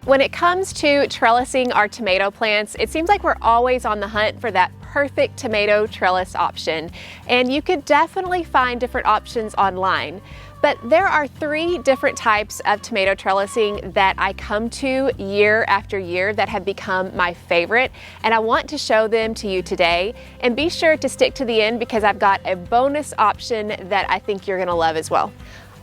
When it comes to trellising our tomato plants, it seems like we're always on the hunt for that perfect tomato trellis option. And you could definitely find different options online. But there are 3 different types of tomato trellising that I come to year after year that have become my favorite, and I want to show them to you today. And be sure to stick to the end because I've got a bonus option that I think you're gonna love as well.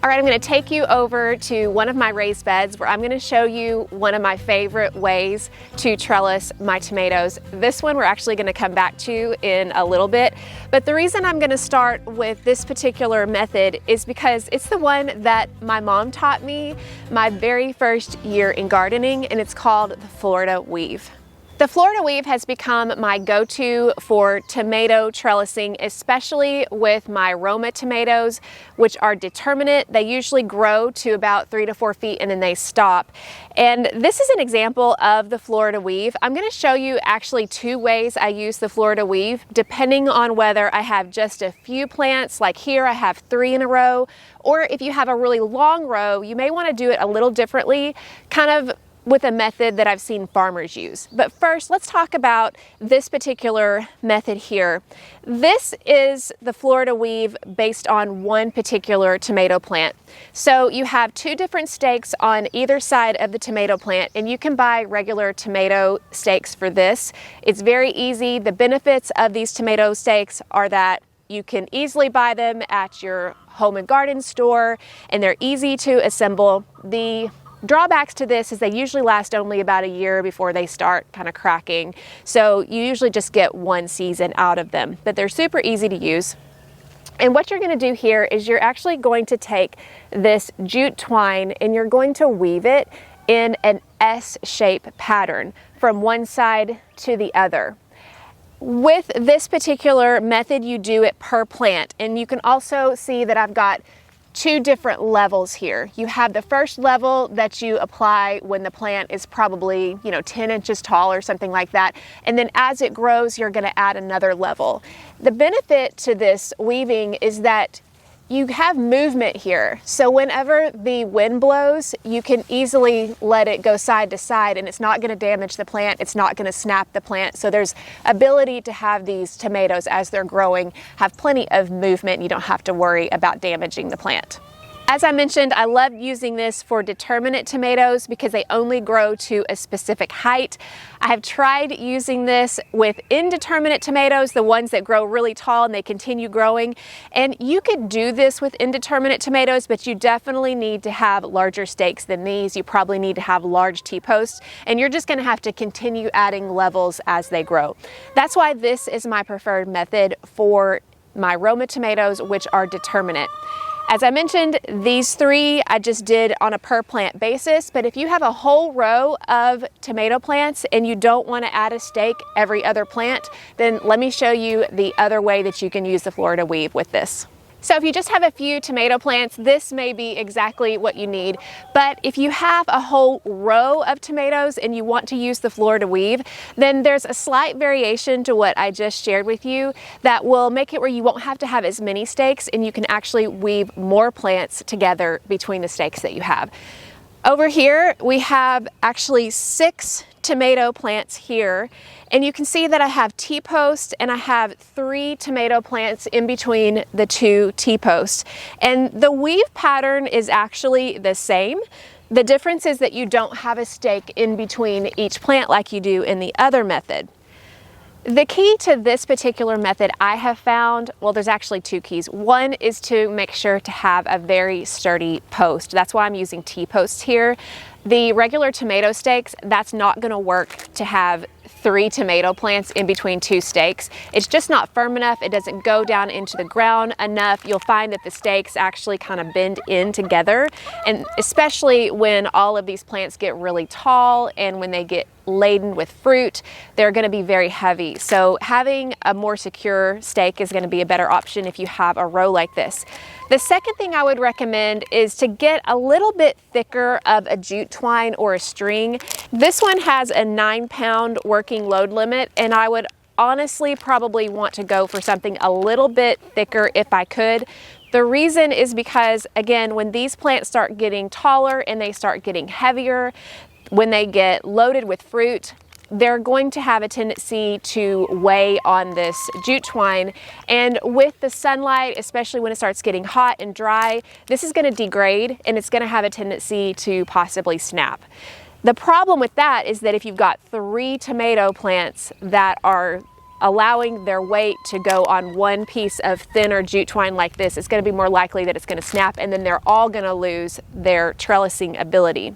All right, I'm gonna take you over to one of my raised beds where I'm gonna show you one of my favorite ways to trellis my tomatoes. This one we're actually gonna come back to in a little bit, but the reason I'm gonna start with this particular method is because it's the one that my mom taught me my very first year in gardening, and it's called the Florida weave. The Florida weave has become my go-to for tomato trellising, especially with my Roma tomatoes, which are determinate. They usually grow to about 3 to 4 feet and then they stop. And this is an example of the Florida weave. I'm going to show you actually 2 ways I use the Florida weave, depending on whether I have just a few plants, like here I have 3 in a row, or if you have a really long row, you may want to do it a little differently, kind of with a method that I've seen farmers use. But first, let's talk about this particular method here. This is the Florida weave based on one particular tomato plant. So you have 2 different stakes on either side of the tomato plant, and you can buy regular tomato stakes for this. It's very easy. The benefits of these tomato stakes are that you can easily buy them at your home and garden store, and they're easy to assemble. The drawbacks to this is they usually last only about a year before they start kind of cracking. So you usually just get 1 season out of them, but they're super easy to use. And what you're going to do here is you're actually going to take this jute twine and you're going to weave it in an S-shape pattern from one side to the other. With this particular method, you do it per plant, and you can also see that I've got 2 different levels here. You have the first level that you apply when the plant is probably, 10 inches tall or something like that. And then as it grows, you're gonna add another level. The benefit to this weaving is that you have movement here. So whenever the wind blows, you can easily let it go side to side and it's not gonna damage the plant, it's not gonna snap the plant. So there's ability to have these tomatoes as they're growing, have plenty of movement. You don't have to worry about damaging the plant. As I mentioned, I love using this for determinate tomatoes because they only grow to a specific height. I have tried using this with indeterminate tomatoes, the ones that grow really tall and they continue growing. And you could do this with indeterminate tomatoes, but you definitely need to have larger stakes than these. You probably need to have large T-posts, and you're just gonna have to continue adding levels as they grow. That's why this is my preferred method for my Roma tomatoes, which are determinate. As I mentioned, these 3 I just did on a per plant basis, but if you have a whole row of tomato plants and you don't want to add a stake every other plant, then let me show you the other way that you can use the Florida weave with this. So if you just have a few tomato plants, this may be exactly what you need. But if you have a whole row of tomatoes and you want to use the Florida weave, then there's a slight variation to what I just shared with you that will make it where you won't have to have as many stakes and you can actually weave more plants together between the stakes that you have. Over here, we have actually 6 tomato plants here, and you can see that I have T-posts and I have 3 tomato plants in between the 2 T-posts. And the weave pattern is actually the same. The difference is that you don't have a stake in between each plant like you do in the other method. The key to this particular method I have found, well, there's actually 2 keys. One is to make sure to have a very sturdy post. That's why I'm using T-posts here. The regular tomato stakes, that's not gonna work to have 3 tomato plants in between 2 stakes. It's just not firm enough. It doesn't go down into the ground enough. You'll find that the stakes actually kind of bend in together, and especially when all of these plants get really tall and when they get laden with fruit, they're going to be very heavy. So having a more secure stake is going to be a better option if you have a row like this. The second thing I would recommend is to get a little bit thicker of a jute twine or a string. This one has a 9-pound working load limit, and I would honestly probably want to go for something a little bit thicker if I could. The reason is because, again, when these plants start getting taller and they start getting heavier, when they get loaded with fruit, they're going to have a tendency to weigh on this jute twine, and with the sunlight, especially when it starts getting hot and dry, this is going to degrade and it's going to have a tendency to possibly snap. The problem with that is that if you've got 3 tomato plants that are allowing their weight to go on one piece of thinner jute twine like this, it's going to be more likely that it's going to snap, and then they're all going to lose their trellising ability.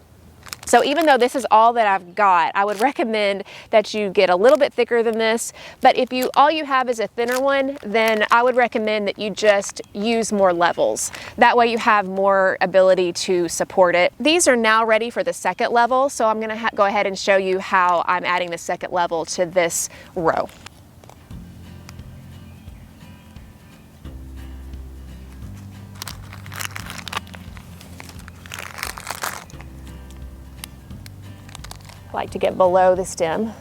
So even though this is all that I've got, I would recommend that you get a little bit thicker than this. But if all you have is a thinner one, then I would recommend that you just use more levels. That way you have more ability to support it. These are now ready for the second level, so I'm gonna go ahead and show you how I'm adding the second level to this row. I like to get below the stem.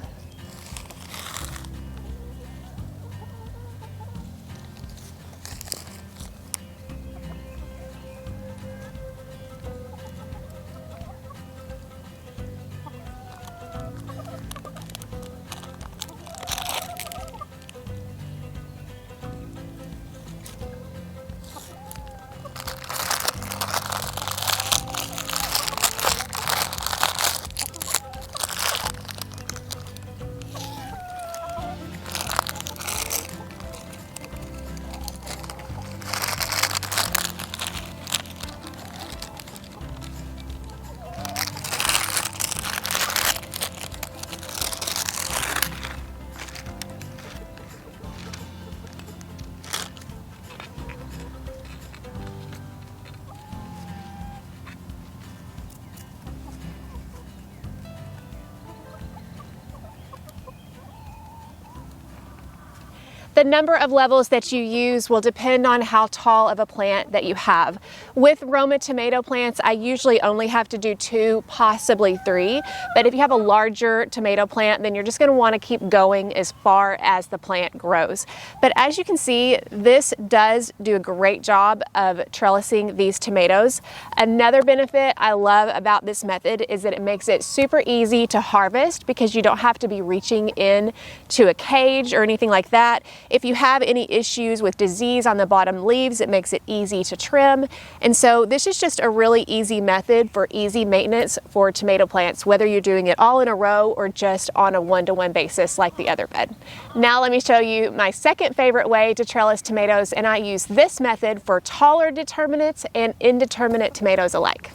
The number of levels that you use will depend on how tall of a plant that you have. With Roma tomato plants, I usually only have to do 2, possibly 3. But if you have a larger tomato plant, then you're just going to want to keep going as far as the plant grows. But as you can see, this does do a great job of trellising these tomatoes. Another benefit I love about this method is that it makes it super easy to harvest because you don't have to be reaching in to a cage or anything like that. If you have any issues with disease on the bottom leaves, it makes it easy to trim. And so this is just a really easy method for easy maintenance for tomato plants, whether you're doing it all in a row or just on a one-to-one basis like the other bed. Now let me show you my second favorite way to trellis tomatoes, and I use this method for taller determinates and indeterminate tomatoes alike.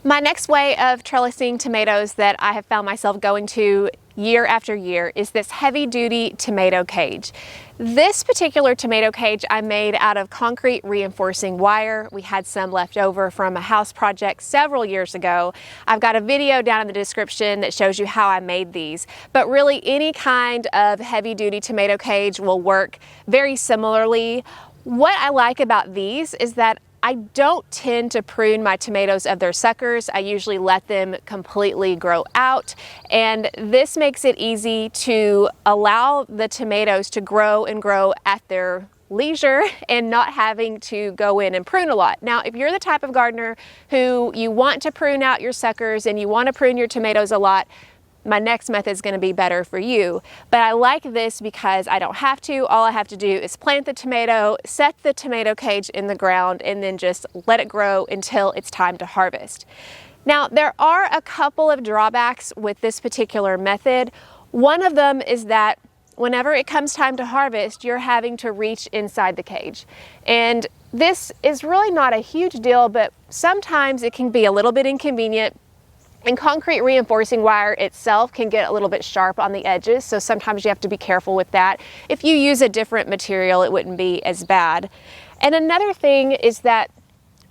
My next way of trellising tomatoes that I have found myself going to year after year is this heavy-duty tomato cage. This particular tomato cage I made out of concrete reinforcing wire. We had some left over from a house project several years ago. I've got a video down in the description that shows you how I made these. But really any kind of heavy-duty tomato cage will work very similarly. What I like about these is that I don't tend to prune my tomatoes of their suckers. I usually let them completely grow out, and this makes it easy to allow the tomatoes to grow and grow at their leisure and not having to go in and prune a lot. Now, if you're the type of gardener who you want to prune out your suckers and you want to prune your tomatoes a lot, my next method is going to be better for you. But I like this because I don't have to. All I have to do is plant the tomato, set the tomato cage in the ground, and then just let it grow until it's time to harvest. Now, there are a couple of drawbacks with this particular method. One of them is that whenever it comes time to harvest, you're having to reach inside the cage. And this is really not a huge deal, but sometimes it can be a little bit inconvenient. And concrete reinforcing wire itself can get a little bit sharp on the edges, so sometimes you have to be careful with that. If you use a different material, it wouldn't be as bad. And another thing is that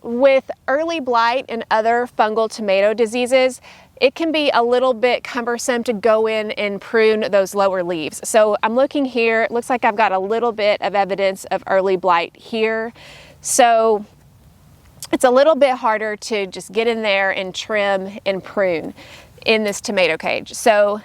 with early blight and other fungal tomato diseases, it can be a little bit cumbersome to go in and prune those lower leaves. So I'm looking here, it looks like I've got a little bit of evidence of early blight here. So it's a little bit harder to just get in there and trim and prune in this tomato cage. So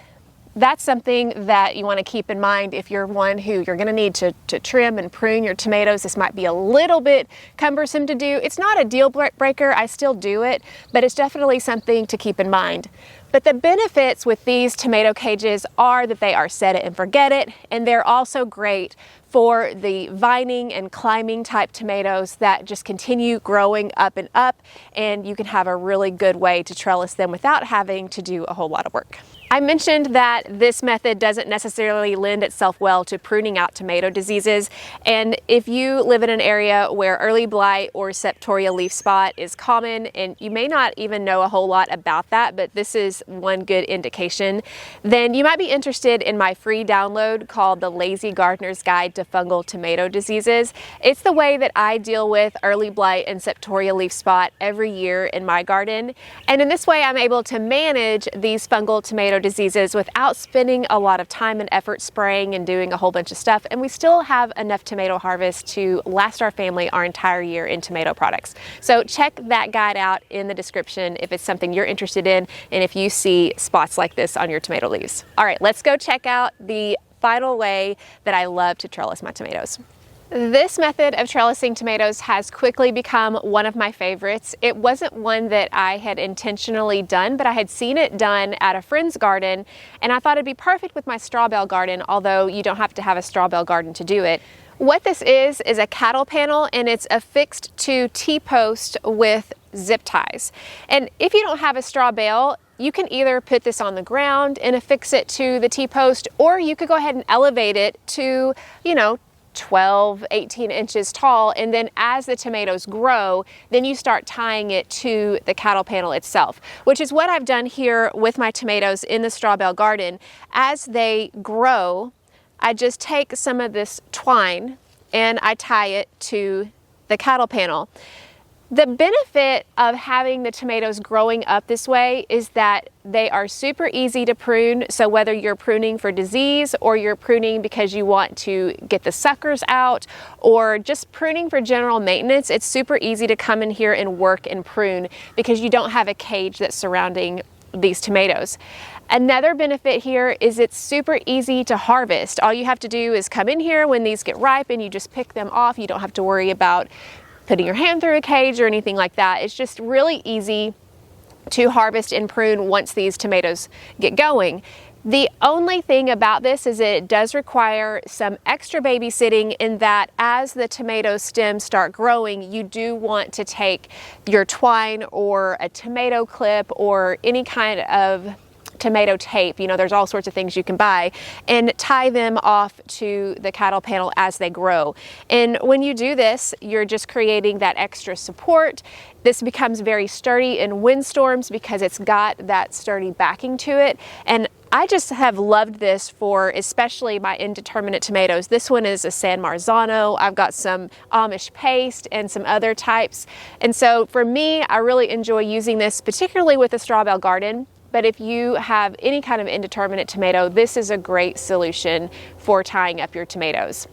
that's something that you want to keep in mind if you're one who you're going to need to trim and prune your tomatoes. This might be a little bit cumbersome to do. It's not a deal breaker. I still do it, but it's definitely something to keep in mind. But the benefits with these tomato cages are that they are set it and forget it, and they're also great for the vining and climbing type tomatoes that just continue growing up and up, and you can have a really good way to trellis them without having to do a whole lot of work. I mentioned that this method doesn't necessarily lend itself well to pruning out tomato diseases, and if you live in an area where early blight or septoria leaf spot is common, and you may not even know a whole lot about that, but this is one good indication, then you might be interested in my free download called The Lazy Gardener's Guide to Fungal Tomato Diseases. It's the way that I deal with early blight and septoria leaf spot every year in my garden, and in this way I'm able to manage these fungal tomato diseases without spending a lot of time and effort spraying and doing a whole bunch of stuff, and we still have enough tomato harvest to last our family our entire year in tomato products. So check that guide out in the description if it's something you're interested in and if you see spots like this on your tomato leaves. All right, let's go check out the final way that I love to trellis my tomatoes. This method of trellising tomatoes has quickly become one of my favorites. It wasn't one that I had intentionally done, but I had seen it done at a friend's garden, and I thought it'd be perfect with my straw bale garden, although you don't have to have a straw bale garden to do it. What this is a cattle panel, and it's affixed to T-post with zip ties. And if you don't have a straw bale, you can either put this on the ground and affix it to the T-post, or you could go ahead and elevate it to, 12, 18 inches tall, and then as the tomatoes grow, then you start tying it to the cattle panel itself, which is what I've done here with my tomatoes in the straw bale garden. As they grow, I just take some of this twine and I tie it to the cattle panel. The benefit of having the tomatoes growing up this way is that they are super easy to prune. So whether you're pruning for disease or you're pruning because you want to get the suckers out or just pruning for general maintenance, it's super easy to come in here and work and prune because you don't have a cage that's surrounding these tomatoes. Another benefit here is it's super easy to harvest. All you have to do is come in here when these get ripe and you just pick them off. You don't have to worry about putting your hand through a cage or anything like that. It's just really easy to harvest and prune once these tomatoes get going. The only thing about this is it does require some extra babysitting in that as the tomato stems start growing, you do want to take your twine or a tomato clip or any kind of tomato tape, there's all sorts of things you can buy, and tie them off to the cattle panel as they grow. And when you do this, you're just creating that extra support. This becomes very sturdy in windstorms because it's got that sturdy backing to it. And I just have loved this for especially my indeterminate tomatoes. This one is a San Marzano. I've got some Amish paste and some other types. And so for me, I really enjoy using this, particularly with a straw bale garden. But if you have any kind of indeterminate tomato, this is a great solution for tying up your tomatoes.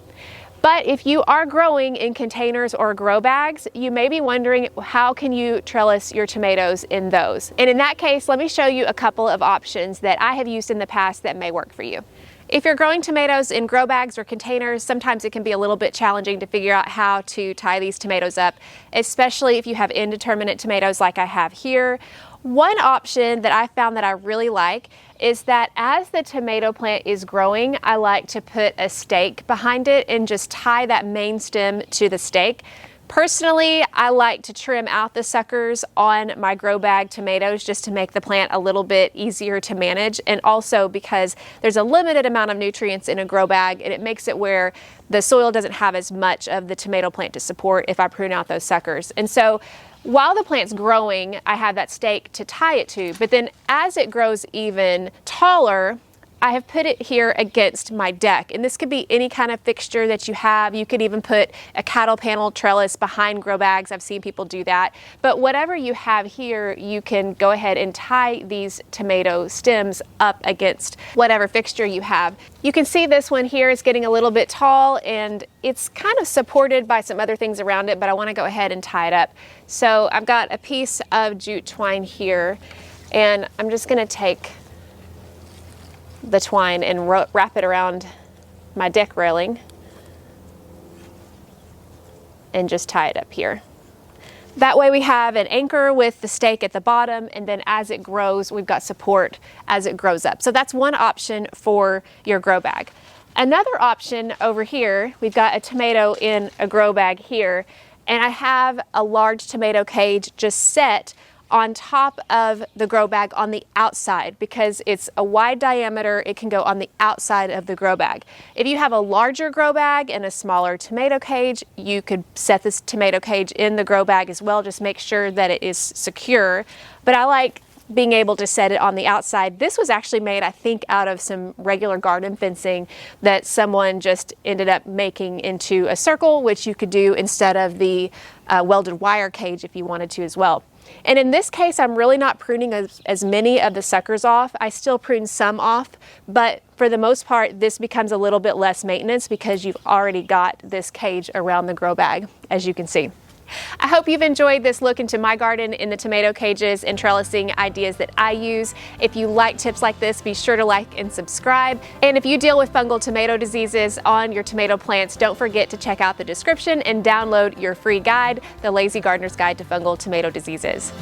But if you are growing in containers or grow bags, you may be wondering, how can you trellis your tomatoes in those? And in that case, let me show you a couple of options that I have used in the past that may work for you. If you're growing tomatoes in grow bags or containers, sometimes it can be a little bit challenging to figure out how to tie these tomatoes up, especially if you have indeterminate tomatoes like I have here. One option that I found that I really like is that as the tomato plant is growing, I like to put a stake behind it and just tie that main stem to the stake. Personally, I like to trim out the suckers on my grow bag tomatoes just to make the plant a little bit easier to manage, and also because there's a limited amount of nutrients in a grow bag and it makes it where the soil doesn't have as much of the tomato plant to support if I prune out those suckers. And so while the plant's growing, I have that stake to tie it to, but then as it grows even taller, I have put it here against my deck, and this could be any kind of fixture that you have. You could even put a cattle panel trellis behind grow bags. I've seen people do that. But whatever you have here, you can go ahead and tie these tomato stems up against whatever fixture you have. You can see this one here is getting a little bit tall, and it's kind of supported by some other things around it, but I want to go ahead and tie it up. So I've got a piece of jute twine here, and I'm just going to take the twine and wrap it around my deck railing and just tie it up here. That way we have an anchor with the stake at the bottom, and then as it grows, we've got support as it grows up. So that's one option for your grow bag. Another option over here, we've got a tomato in a grow bag here, and I have a large tomato cage just set on top of the grow bag on the outside because it's a wide diameter. It can go on the outside of the grow bag. If you have a larger grow bag and a smaller tomato cage, you could set this tomato cage in the grow bag as well. Just make sure that it is secure. But I like being able to set it on the outside. This was actually made, I think, out of some regular garden fencing that someone just ended up making into a circle, which you could do instead of the welded wire cage if you wanted to as well. And in this case, I'm really not pruning as many of the suckers off. I still prune some off, but for the most part, this becomes a little bit less maintenance because you've already got this cage around the grow bag, as you can see. I hope you've enjoyed this look into my garden in the tomato cages and trellising ideas that I use. If you like tips like this, be sure to like and subscribe. And if you deal with fungal tomato diseases on your tomato plants, don't forget to check out the description and download your free guide, The Lazy Gardener's Guide to Fungal Tomato Diseases.